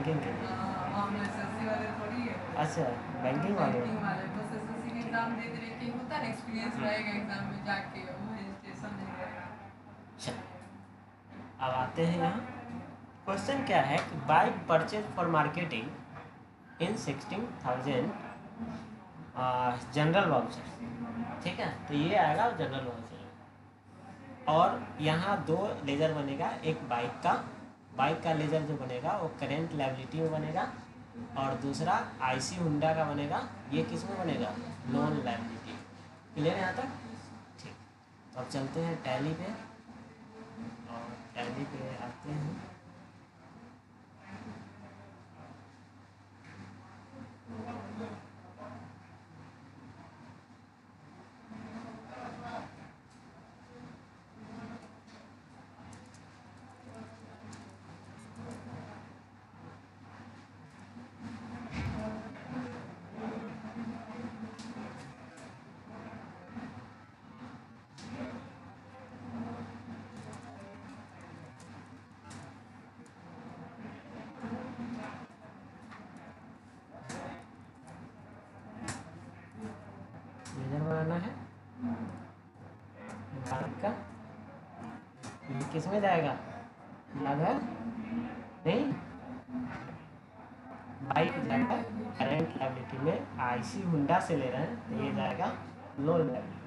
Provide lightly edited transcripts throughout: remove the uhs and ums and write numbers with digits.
Banking के लिए? हम एसएससी वाले थोड़ी है। अच्छा, बैंकिंग वाले हो। बैंकिंग वाले बस एसएससी के एग्जाम दे दे के होता है, एक्सपीरियंस रहेगा एग्जाम में जाके, वो रजिस्ट्रेशन नहीं रहेगा। अच्छा, अब आते हैं यहाँ। क्वेश्चन क्या है कि by purchase for marketing in 16,000 general voucher. ठीक है, तो ये आएगा जनरल वाउचर। और यहाँ 2 लेजर बनेगा, एक बाइक का लेजर जो बनेगा वो करेंट लायबिलिटी में बनेगा, और दूसरा आईसी हुंडा का बनेगा, ये किस में बनेगा? Loan liability. क्लियर है यहाँ तक? ठीक, तो अब चलते हैं टैली पे, और टैली पे आते हैं। लेजर बनाना है बाइक का, ये किस में जाएगा? याद है? नहीं, बाइक जाएगा करेंट लायबिलिटी में, आईसी हुंडा से ले रहे हैं तो ये जाएगा लोन लायबिलिटी।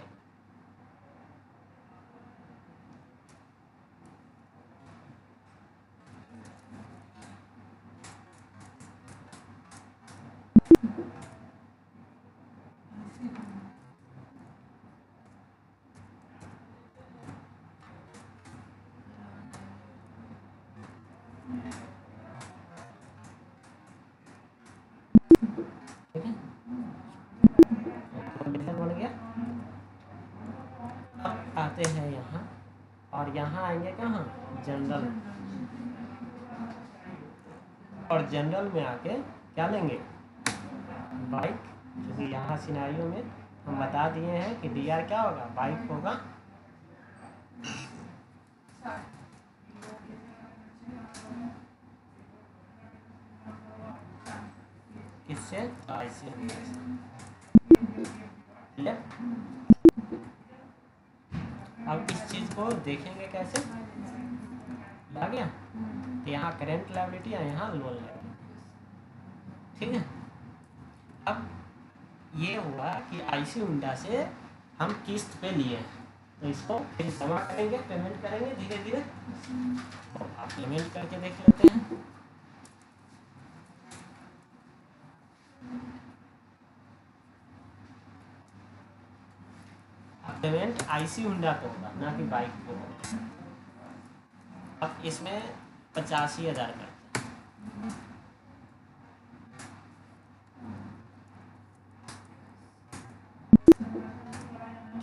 ठीक है, लेजर बन गया। अब आते हैं यहाँ, और यहाँ आएंगे कहाँ? जनरल। और जनरल में आके क्या लेंगे? बाइक, क्योंकि यहाँ सिनारियो में हम बता दिए हैं कि डी आर क्या होगा? बाइक होगा किससे? आईसी हुंडा से। अब इस चीज को देखेंगे कैसे? आ गया, तो यहाँ करेंट लायबिलिटी है, यहाँ लोन लायबिलिटी। ठीक है, अब ये हुआ कि आईसी हुंडा से हम किस्त पे लिए हैं, तो इसको फिर जमा करेंगे, पेमेंट करेंगे धीरे धीरे। तो आप पेमेंट करके देख लेते हैं। पेमेंट आईसी हुंडा को होगा, ना कि बाइक को होगा। अब इसमें 85,000 करते हैं।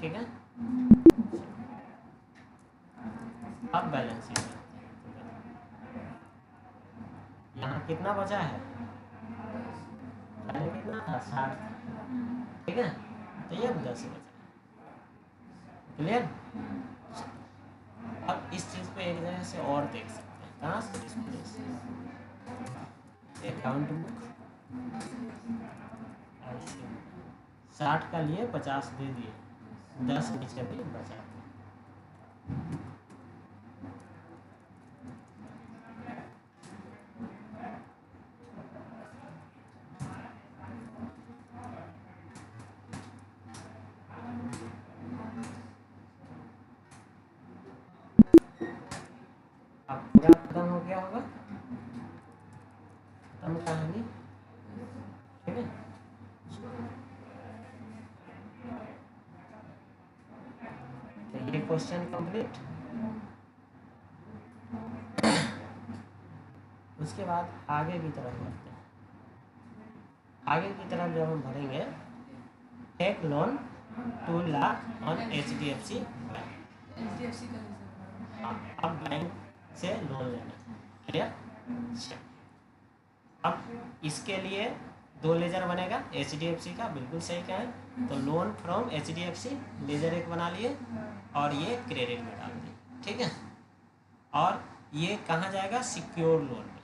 ठीक है, अब बैलेंस शीट यहाँ कितना बचा है? पहले कितना था? 60। ठीक है, तो ये 10 बचा। क्लियर? अब इस चीज को एक जगह से और देख सकते हैं, कहाँ से? डिस्प्ले से। अकाउंट बुक 60 का लिए 50 दे दिए, 10 नीचे भी बचा। अब पूरा खत्म हो गया होगा, खत्म कहानी। ठीक है, तो ये क्वेश्चन कंप्लीट। उसके बाद आगे की तरफ बढ़ते हैं। आगे की तरफ जब हम भरेंगे, take loan 2 lakh on HDFC bank. अब बैंक से लोन लेना। क्लियर? अब इसके लिए 2 लेजर बनेगा HDFC का, बिल्कुल सही कहें। तो लोन फ्रॉम HDFC लेजर एक बना लिए, और ये क्रेडिट में डाल दिए। ठीक है, और ये कहाँ जाएगा? सिक्योर लोन में।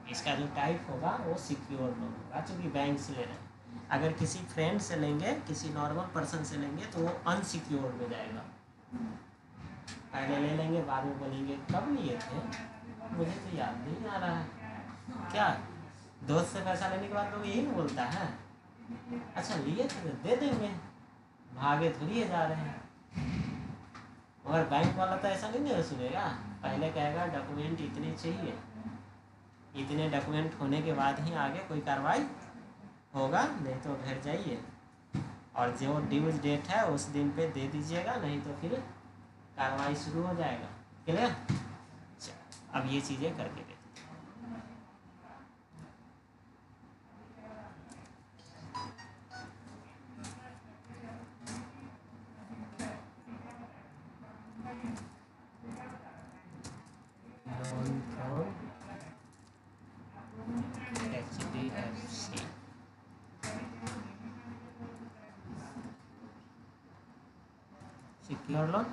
इसका जो टाइप होगा वो सिक्योर लोन होगा, चूँकि बैंक से ले रहे हैं। अगर किसी फ्रेंड से लेंगे, किसी नॉर्मल पर्सन से लेंगे तो वो अनसिक्योर में जाएगा। पहले ले लेंगे, बाद में बोलेंगे कब लिए थे, मुझे तो याद नहीं आ रहा है। क्या दोस्त से पैसा लेने के बाद लोग यही नहीं बोलता है, अच्छा लिए थे तो दे देंगे, भागे थोड़ी जा रहे हैं। मगर बैंक वाला तो ऐसा नहीं सुनेगा, पहले कहेगा डॉक्यूमेंट इतने चाहिए, इतने डॉक्यूमेंट होने के बाद ही आगे कोई कार्रवाई होगा, नहीं तो घर जाइए और जो ड्यूज डेट है उस दिन पे दे दीजिएगा, नहीं तो फिर कार्रवाई शुरू हो जाएगा। क्लियर? अब ये चीज़ें करके देखते हैं। HDFC सिक्योर लोन,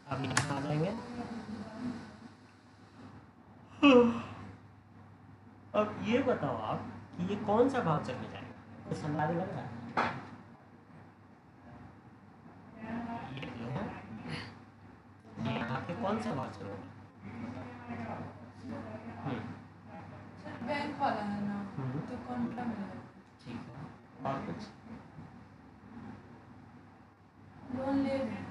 अब यहाँ आ जाएंगे। अब ये बताओ आप कि ये कौन सा वाउचर में जाएगा, कुछ अंदाजा लग रहा है? ये जो है ये यहाँ पे कौन सा वाउचर होगा? सर बैंक वाला है ना, तो कॉन्ट्रा मिलेगा। ठीक है, और कुछ? लोन ले रहे हैं।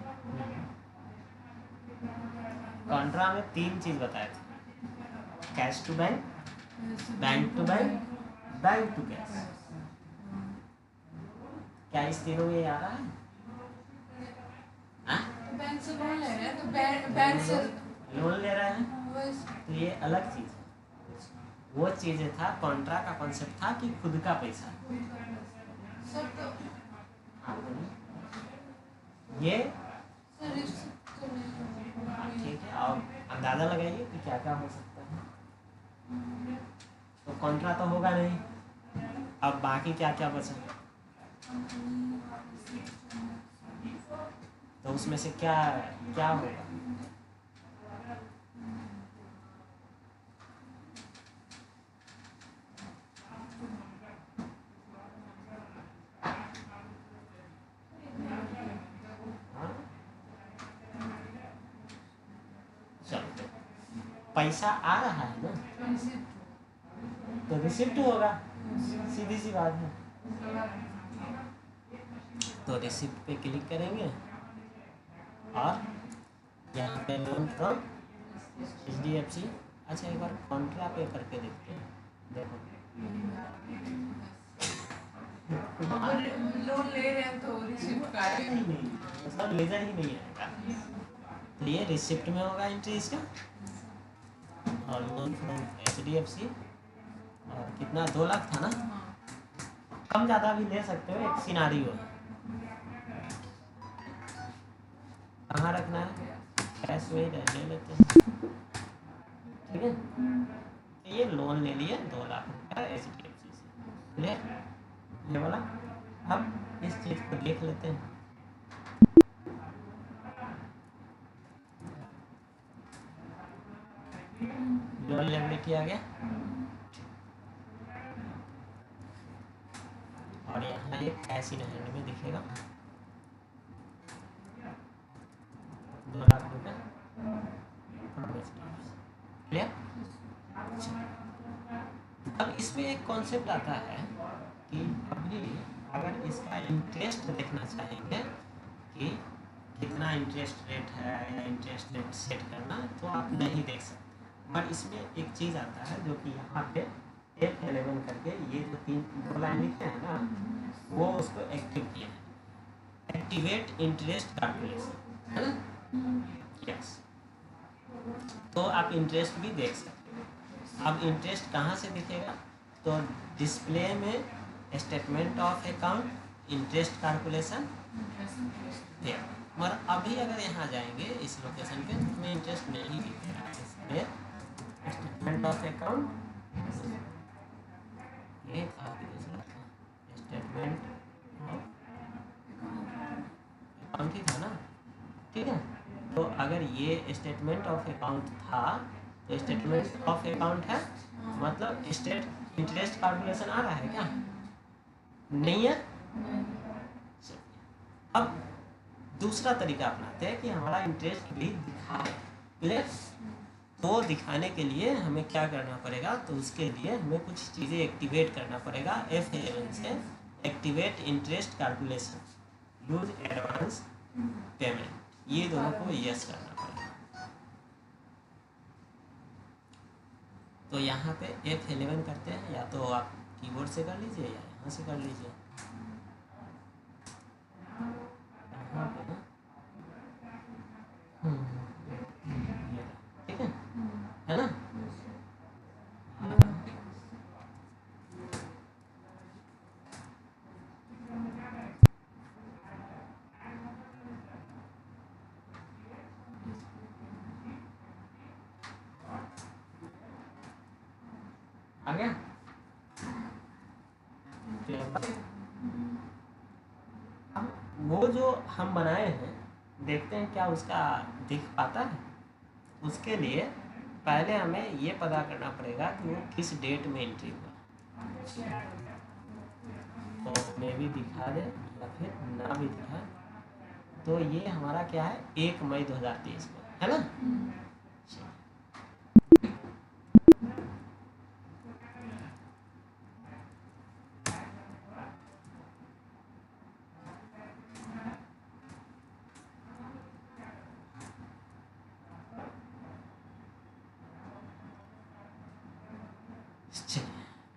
कॉन्ट्रा में 3 चीज बताए थे, cash to bank, bank to bank, bank to cash. क्या इस तीनों में आ रहा है? बैंक से लोन ले रहे हैं तो बैंक से लोन ले रहे हैं तो ये अलग चीज है। वो चीज था, कॉन्ट्रा का कॉन्सेप्ट था कि खुद का पैसा। सर तो हाँ बोलिए। ये सर रिसिप्ट तो नहीं ठीक है, और अंदाजा लगाइए कि क्या क्या हो सकता है। तो कॉन्ट्रा तो होगा नहीं, अब बाकी क्या क्या बचा, तो उसमें से क्या क्या होगा? हाँ? चलो, पैसा आ रहा है ना, तो रिसिप्ट होगा, सीधी सी बात है। तो रिसिप्ट पे क्लिक करेंगे और यहाँ पे लोन फ्रॉम HDFC। अच्छा एक बार कॉन्ट्रा पे करके देखते हैं, देखो लोन ले रहे हैं तो रिसिप्ट का ही नहीं, मतलब लेजर ही नहीं आएगा। तो ये रिसिप्ट में होगा एंट्री इसका, और लोन फ्रॉम HDFC, और कितना 2 लाख था ना, कम ज़्यादा भी ले सकते हो, एक सिनारियो है। कहाँ रखना है, कैश में ही ले लेते हैं, ठीक है। तो ये लोन ले लिए 2 लाख रुपया HDFC से, ले ये वाला। अब इस चीज़ को देख लेते हैं। लोन लायबिलिटी आ गया, और यहाँ एक कैश इन हैंड में दिखेगा 2 लाख रुपये। क्लियर? अब इसमें एक कॉन्सेप्ट आता है कि अभी अगर इसका इंटरेस्ट देखना चाहेंगे कि कितना इंटरेस्ट रेट है या इंटरेस्ट रेट सेट करना, तो आप नहीं देख सकते। पर इसमें एक चीज़ आता है जो कि यहाँ पे F11 करके ये जो 2 लाइन लिखे हैं ना, वो उसको एक्टिव किया है, एक्टिवेट इंटरेस्ट कैलकुलेशन, है ना? यस, तो आप इंटरेस्ट भी देख सकते हो। अब इंटरेस्ट कहाँ से दिखेगा, तो डिस्प्ले में statement of account interest calculation है। मगर अभी अगर यहाँ जाएंगे इस लोकेशन पे तो हमें इंटरेस्ट नहीं दिखेगा, इसमें स्टेटमेंट ऑफ अकाउंट ये था, स्टेटमेंट ऑफ अकाउंट ही था ना, ठीक है। तो अगर ये स्टेटमेंट ऑफ अकाउंट था तो स्टेटमेंट ऑफ अकाउंट है, मतलब स्टेट इंटरेस्ट कैलकुलेशन आ रहा है क्या? नहीं है। अब दूसरा तरीका अपनाते हैं कि हमारा इंटरेस्ट भी दिखा है, क्लियर। तो दिखाने के लिए हमें क्या करना पड़ेगा, तो उसके लिए हमें कुछ चीज़ें एक्टिवेट करना पड़ेगा। F11 से activate interest calculation, use advance payment, ये दोनों को यस करना पड़ेगा। तो यहाँ पे F11 करते हैं, या तो आप कीबोर्ड से कर लीजिए या यहाँ से कर लीजिए। यहाँ पे ना ये ठीक है ना। आ गया। अब वो जो हम बनाए हैं, देखते हैं क्या उसका दिख पाता है। उसके लिए पहले हमें ये पता करना पड़ेगा कि वो किस डेट में एंट्री हुआ। तो मे भी दिखा दे या फिर ना भी दिखा, तो ये हमारा क्या है, 1 मई 2023 को, है ना।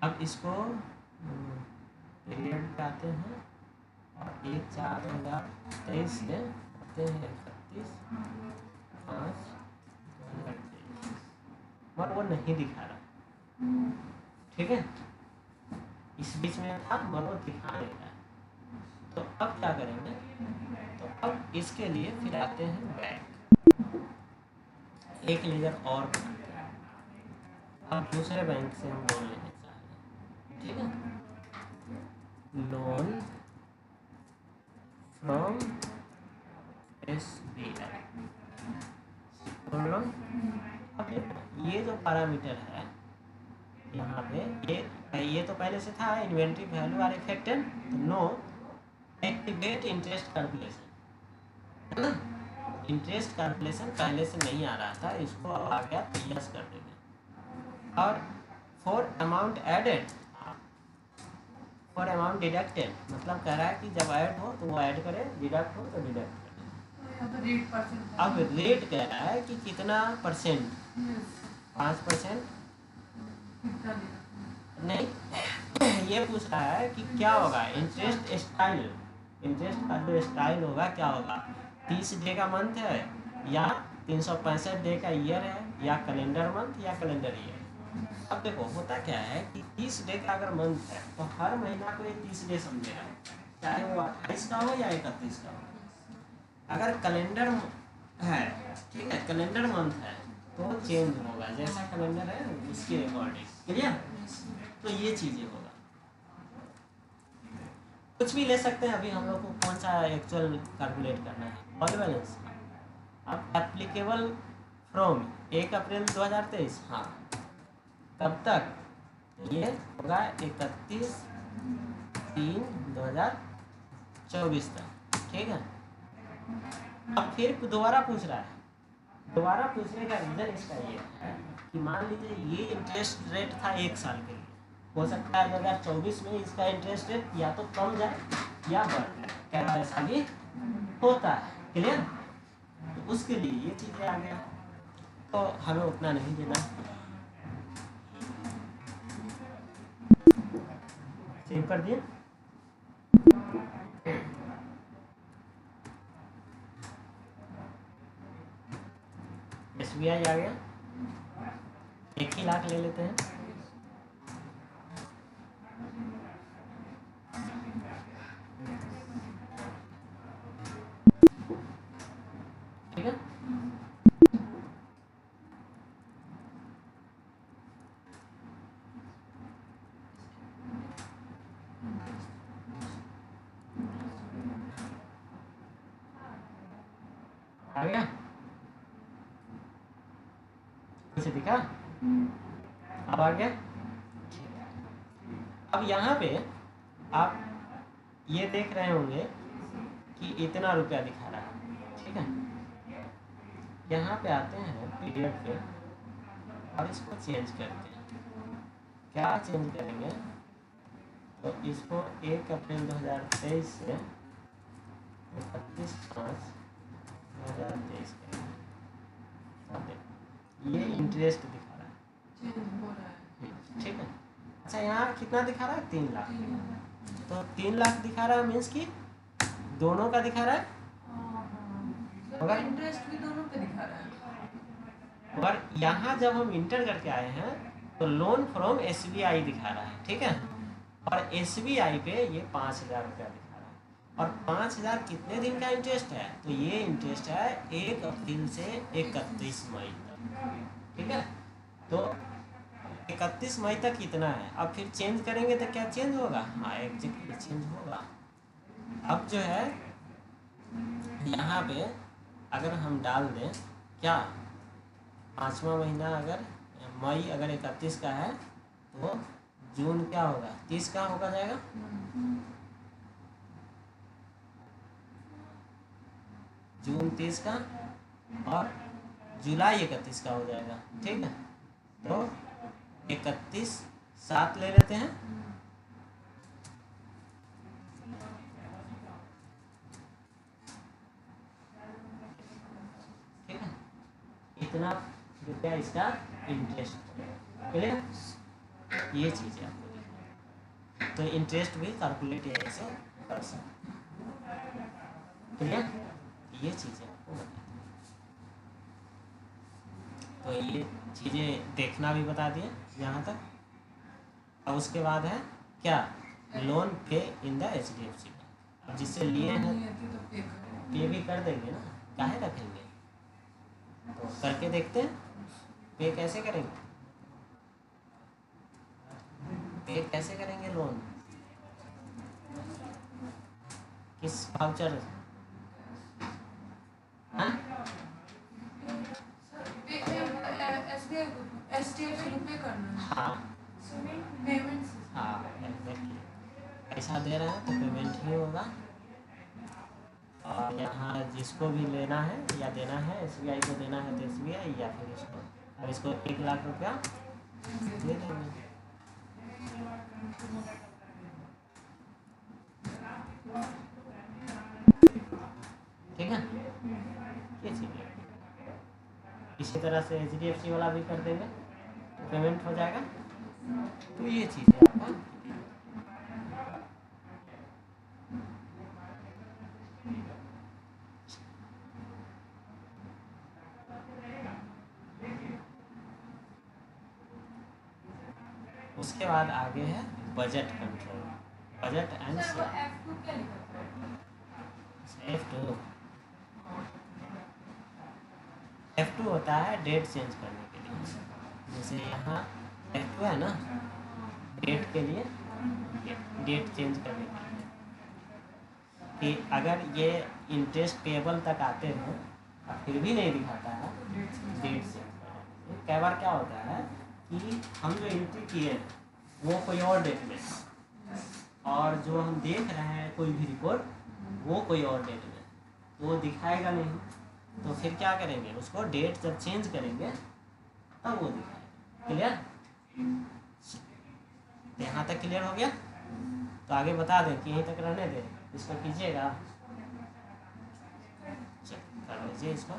अब इसको पीरियड पे आते हैं और 1/4/2023 से आते हैं 31/5/2023, मगर वो नहीं दिखा रहा, ठीक है। इस बीच में था मगर वो दिखा नहीं रहा है। तो अब क्या करेंगे, तो अब इसके लिए फिर आते हैं बैंक, एक लेजर और बनाते हैं। अब दूसरे बैंक से हम लोन लेने चाह रहे हैं, ठीक है। Loan from SBI loan. अब ये जो पैरामीटर है यहाँ पे, ये तो पहले से था, inventory value are affected, no activate interest calculation, है ना। इंटरेस्ट कैलकुलेशन पहले से नहीं आ रहा था, इसको अब आ गया तो यस कर देंगे। और for amount added, for amount deducted, मतलब कह रहा है कि जब ऐड हो तो वो ऐड करे, डिडक्ट हो तो डिडक्ट करे। अब रेट कह रहा है कि कितना परसेंट, 5%, नहीं ये पूछ रहा है कि क्या होगा इंटरेस्ट स्टाइल, इंटरेस्ट का जो स्टाइल होगा क्या होगा, 30 डे का मंथ है या 365 डे का ईयर है, या कैलेंडर मंथ या कैलेंडर ईयर। अब देखो होता क्या है कि 30 डे का अगर मंथ है तो हर महीना को ये 30 डे समझेगा, चाहे वो 28 का हो या 31 का हो। अगर कैलेंडर है, ठीक है, कैलेंडर मंथ है तो चेंज होगा, जैसा कैलेंडर है उसके अकॉर्डिंग, क्लियर। तो ये चीज़ें होगा, कुछ भी ले सकते हैं। अभी हम लोग को कौन सा एक्चुअल कैलकुलेट करना है, ऑल बैलेंस। अब एप्लीकेबल फ्रॉम 1 अप्रैल 2023, हाँ तब तक ये होगा 31/3/2024 तक, ठीक है। अब फिर दोबारा पूछ रहा है, दोबारा पूछने का रीज़न इसका ये है कि मान लीजिए ये इंटरेस्ट रेट था 1 साल के लिए, हो सकता है 2024 में इसका इंटरेस्ट रेट या तो कम जाए या बढ़ जाए, क्या ऐसा भी होता है, क्लियर। तो उसके लिए ये चीज़ें आ गया, तो हमें उतना नहीं देना। सेव कर दिए। SBI आ गया, 1 ही लाख ले लेते हैं, ठीक है। आ गया? कुछ दिखा? अब आ गया? अब यहाँ पे आप ये देख रहे होंगे कि इतना रुपया दिखा रहा है, ठीक है। यहाँ पे आते हैं पीरियड पे और इसको चेंज करते हैं। क्या चेंज करेंगे? तो इसको 1 अप्रैल 2023 से 31/5/2023 करेंगे। ये इंटरेस्ट दिखा रहा है, चेंज हो रहा है। ठीक है। अच्छा, यहाँ कितना दिखा रहा है? 3 लाख। तो 3 लाख दिखा रहा है मीन्स कि दोनों का दिखा रहा है, मगर इंटरेस्ट भी दोनों पे दिखा रहा है। और यहाँ जब हम इंटर करके आए हैं तो लोन फ्रॉम SBI दिखा रहा है, ठीक है। और SBI पे ये 5,000 रुपया दिखा रहा है। और 5,000 कितने दिन का इंटरेस्ट है? तो ये इंटरेस्ट है 1 अप्रैल से 31 मई तक, ठीक है। तो 31 मई तक कितना है? अब फिर चेंज करेंगे तो क्या चेंज होगा? हाँ, एग्जैक्टली चेंज होगा। अब जो है यहाँ पे अगर हम डाल दें क्या, 5वां महीना अगर मई अगर 31 का है तो जून क्या होगा? 30 का होगा जाएगा। जून 30 का और जुलाई 31 का हो जाएगा, ठीक है। तो 31/7 ले लेते हैं, ठीक है। इतना रुपया इसका इंटरेस्ट क्लियर, ये चीज़ है आपको। तो इंटरेस्ट भी कैलकुलेट ऐसे कर सकते, क्लियर, ये चीज़ें आपको बता। तो ये चीज़ें देखना भी बता दिए यहाँ तक। अब उसके बाद है क्या? लोन पे इन द HDFC बैंक। अब जिससे लिए हैं पे भी कर देंगे ना, काहे रखेंगे? तो करके देखते हैं पे कैसे करेंगे, पे कैसे करेंगे लोन, किस वाउचर? हाँ, हाँ, हाँ, एग्जैक्टली। पैसा दे रहे हैं तो पेमेंट ही होगा। और यहाँ जिसको भी लेना है या देना है, SBI को देना है तो SBI, या फिर इसको, अब इसको 1 लाख रुपया दे देंगे। ठीक है, ये चीज़ है। इसी तरह से HDFC वाला भी कर देंगे तो पेमेंट हो जाएगा। तो ये चीज़ है आपका। उसके बाद आगे है budget control, budget and F2 होता है डेट चेंज करने के लिए। जैसे यहाँ F2 है ना, डेट के लिए, डेट चेंज करने के लिए कि अगर ये इंटरेस्ट पेबल तक आते हैं फिर भी नहीं दिखाता है डेट चेंज करने। कई बार क्या होता है कि हम जो एंट्री किए वो कोई और डेट में, और जो हम देख रहे हैं कोई भी रिपोर्ट वो कोई और डेट में, तो वो दिखाएगा नहीं। तो फिर क्या करेंगे, उसको डेट जब चेंज करेंगे तब वो दिखाएगा। क्लियर? यहाँ तक क्लियर हो गया? तो आगे बता दें कि यहीं तक रहने दें, इसको कीजिएगा, कर लीजिए इसको।